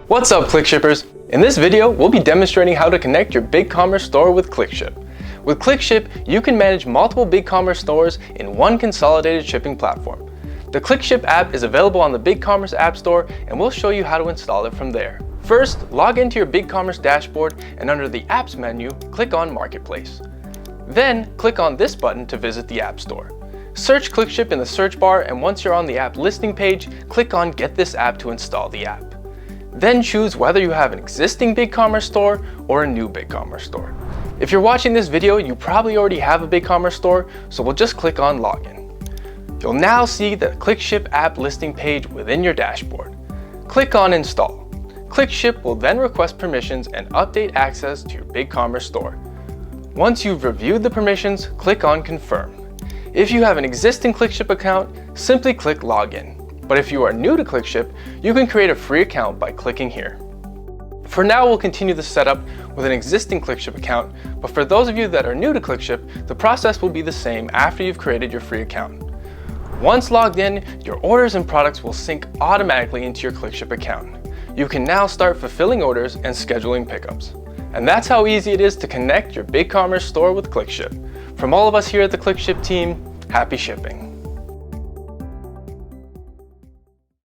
What's up, ClickShippers? In this video, we'll be demonstrating how to connect your BigCommerce store with ClickShip. With ClickShip, you can manage multiple BigCommerce stores in one consolidated shipping platform. The ClickShip app is available on the BigCommerce App Store, and we'll show you how to install it from there. First, log into your BigCommerce dashboard, and under the Apps menu, click on Marketplace. Then, click on this button to visit the App Store. Search ClickShip in the search bar, and once you're on the app listing page, click on Get this app to install the app. Then choose whether you have an existing BigCommerce store or a new BigCommerce store. If you're watching this video, you probably already have a BigCommerce store, so we'll just click on Login. You'll now see the ClickShip app listing page within your dashboard. Click on Install. ClickShip will then request permissions and update access to your BigCommerce store. Once you've reviewed the permissions, click on Confirm. If you have an existing ClickShip account, simply click Login. But if you are new to ClickShip, you can create a free account by clicking here. For now, we'll continue the setup with an existing ClickShip account, but for those of you that are new to ClickShip, the process will be the same after you've created your free account. Once logged in, your orders and products will sync automatically into your ClickShip account. You can now start fulfilling orders and scheduling pickups. And that's how easy it is to connect your BigCommerce store with ClickShip. From all of us here at the ClickShip team, happy shipping.